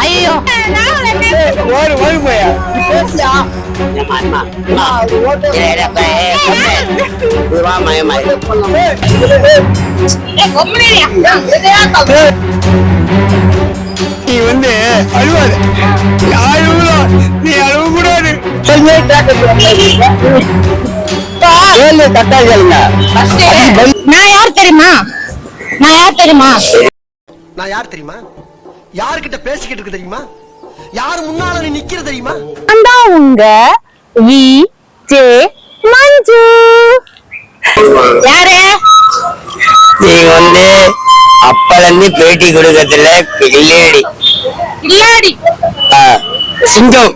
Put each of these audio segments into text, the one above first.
ஐயோ நீ வந்து அழுவாது நீ அழுவ கூடாது கட்டா கேளுங்க. நான் யார் தெரியுமா நான் யார் தெரியுமா? யாருக்கிட்ட பேசிக்கிட்டு இருக்கு தெரியுமா? யாரு முன்னால நீ நிக்கிற தெரியுமா? உங்க வி ஜே மஞ்சு. யாரு நீ வந்து அப்பல இருந்து பேட்டி கொடுக்கறதுல கில்லாடி சிங்கம்.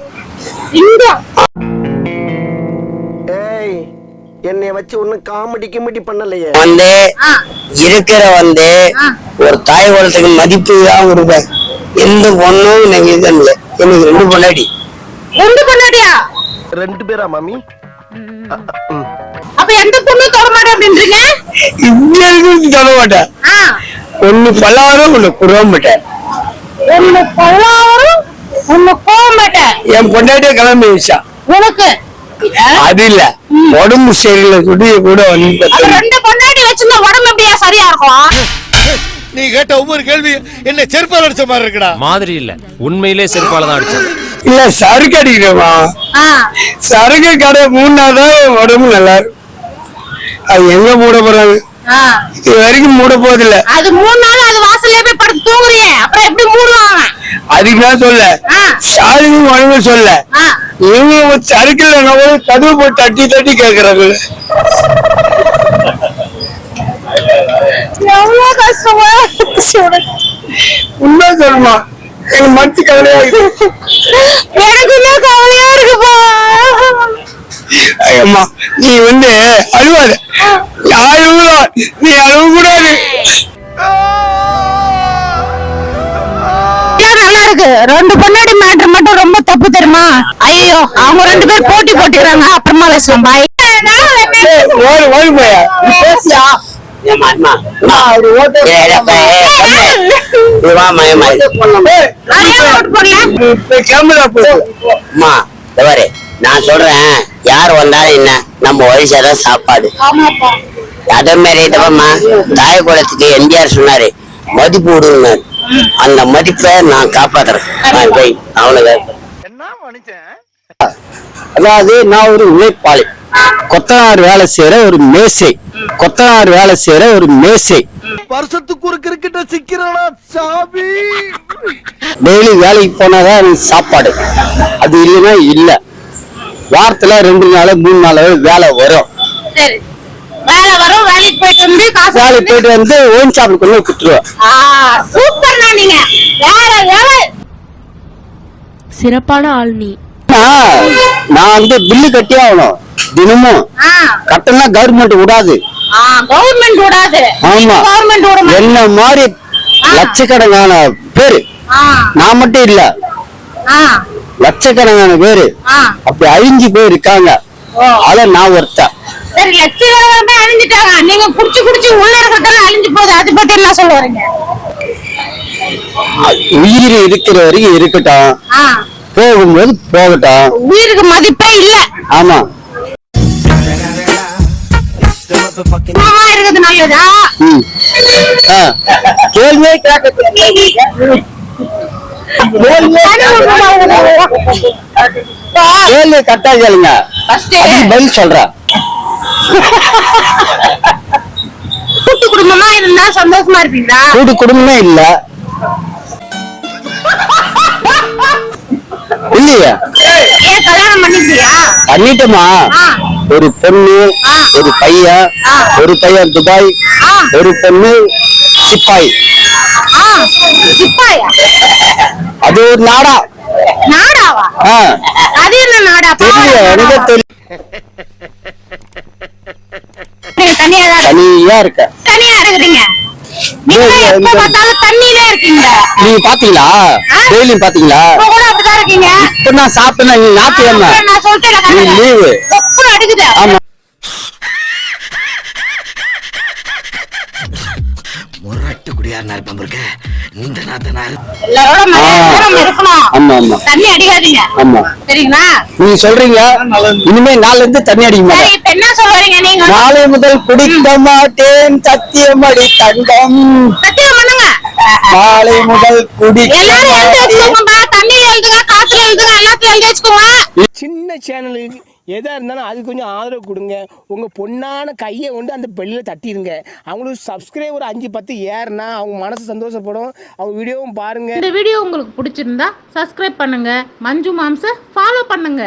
ஏய், என்னை வச்சு ஒன்னும் காமெடி கிமெடி பண்ணலையே. வந்து இருக்கிற வந்து ஒரு தாய் குலத்துக்கு மதிப்பு தான் கொடுப்பேன். எந்த பொண்ணும் எனக்கு இது இல்லை. எனக்கு ரெண்டு பொண்டாட்டியா? 2 பேரா மாமி? அப்ப எந்த பொண்ணு தொட மாட்டேன் அப்படின்றீங்க? சொல்ல மாட்டேன். ஒண்ணு பல்லாவரம் ஒண்ணு குருவ மாட்டேன். என் பொண்டாட்டிய கிளம்பி வச்சா உனக்கு அது இல்ல உடம்பு சரியில்லை சொல்லி கூட வந்து 2 பொண்டாட்டி வச்சிருந்தா உடம்பு எப்படியா சரியா இருக்கும்? நீ கேட்ட ஒவ்வொரு கேள்வி என்ன செருப்பால் அடிச்ச மாதிரி இருக்குடா. மாதிரி இல்ல, உண்மையிலே செருப்பால தான் அடிச்சது. இல்ல சரக்கு அடிக்கிறமா, சரக்கு கடை 3 நாள் தான் உடம்பு நல்லா இருக்கும். அது எங்க மூட போறாங்க? இது வரைக்கும் மூட போதில்ல. அது 3 நாள் அது வாசல்ல போய் படுத்து தூங்குறியே, அப்புறம் எப்படி மூடுவாங்க? அதுக்கு நான் சொல்ல சாதிக்கு உடம்பு சொல்ல. இவங்க சரக்குல கதவு போட்டு தட்டி தட்டி கேக்குறாங்க. எவ்வளவு கஷ்டமா உண்மை சொல்லுமா, எங்க மனசு கவலையா இருக்கு. எனக்குமே கவலையா இருக்குப்பா. ஐயம்மா நீ வந்து அழுவாத, நீ அழுவ கூடாது. நல்லா இருக்கு. 2 பொண்டாட்டி மேட்டர் மட்டும் ரொம்ப தப்பு தெரியுமா? ஐயோ, அவங்க 2 பேர் போட்டி போட்டுக்கிறாங்க. அப்புறமா பேசலாம். பாய். ஓடு போயா பேசியா நான் சொல்றேன், யார் வந்தாலும் என்ன, நம்ம வயசாதான் சாப்பாடு. அதே மாதிரி தாய குலத்துக்கு எம்ஜிஆர் சொன்னாரு, மதிப்பு விடுனாரு. அந்த மதிப்பை நான் காப்பாத்துறேன். அதாவது நான் ஒரு உழைப்பாளி, கொத்தனார் வேலை செய்யற ஒரு மேசை. வருஷத்துக்கு ஒரு கிரிக்கெட்ட சிக்கிறடா சாமி. டெய்லி வேலைக்கு போனாதான் எனக்கு சாப்பாடு. அது இல்லைன்னா இல்ல. வாரத்துல 2 நாள் 3 நாள் வேலை வரும். வேலைக்கு போயிட்டு வந்து ஓன் ஷாப்புக்கு கொண்டு கொடுத்துருவேன். சிறப்பான ஆள் நீ. நான் வந்து பில்லு கட்டி ஆகணும். தினமும் கட்டணா கவர்மெண்ட் விடாது. ஆமா, என்ன மாதிரி லட்சக்கணக்கான பேரு, நான் மட்டும் இல்ல, லட்சக்கணக்கான பேரு அப்படி அழிஞ்சு போய் இருக்காங்க. அத நான் ஒருத்தன். உயிர் இருக்கிற வரைக்கும் இருக்கட்டும், போகும்போது போகட்டும். உயிருக்கு மதிப்பே இல்ல. ஆமா, இருக்குது நல்லதா? கேள்வியே கேள்வி கட்டா கேளுங்க, பதில் சொல்றேன். கூட்டு குடும்பமா இருந்தா சந்தோஷமா இருப்பீங்களா? கூட்டு குடும்பமே இல்ல இல்லையா? கல்யாணம் பண்ணிட்டோமா? ஒரு பொண்ணு, ஒரு பையன் துபாய், ஒரு பொண்ணு சிப்பாய். அது ஒரு நாடா? அது என்ன நாடா? எனக்கு தனியா இருக்க. தனியா இருக்கிறீங்க? தண்ணியிலே இருக்கீங்க. நீங்க பாத்தீங்களா? டெய்லியும் பாத்தீங்களா? இப்ப நான் சாப்பிட்டேன். நீ ஞாயிற்றுக்கிழமை லீவு. ஆமா, முரட்டு குடியாரனா இருப்பான். எல்லாரோட மரியாதையா நம்ம இருக்கணும். ஆமா ஆமா தண்ணி அடிக்காதீங்க ஆமா. சரிங்களா? நீங்க சொல்றீங்க இனிமே நாள்ல இருந்து தண்ணி அடிக்க சரி, மாட்டேன். இப்ப என்ன சொல்றீங்க நீங்க? நாளை முதல் குடிக்க மாட்டேன் சத்தியமடி தங்கம். சத்தியம் பண்ணுங்க. நாளை முதல் குடிக்க எல்லாரும் எழுதி மாட்டேன். வச்சுக்கோங்கப்பா. தண்ணியில எழுதுங்க, காத்துல எழுதுங்க, எல்லாத்தையும் எழுதி வச்சுக்கோங்க. சின்ன சேனலுக்கு எதாக இருந்தாலும் அது கொஞ்சம் ஆதரவு கொடுங்க. உங்கள் பொண்ணான கையை கொண்டு அந்த பெல்லில் தட்டிடுங்க. அவங்களுக்கு சப்ஸ்கிரைபர் 5-10 ஏறுனா அவங்க மனசு சந்தோஷப்படும். அவங்க வீடியோவும் பாருங்கள். இந்த வீடியோ உங்களுக்கு பிடிச்சிருந்தா சப்ஸ்கிரைப் பண்ணுங்க. மஞ்சு மாம்ஸை ஃபாலோ பண்ணுங்க.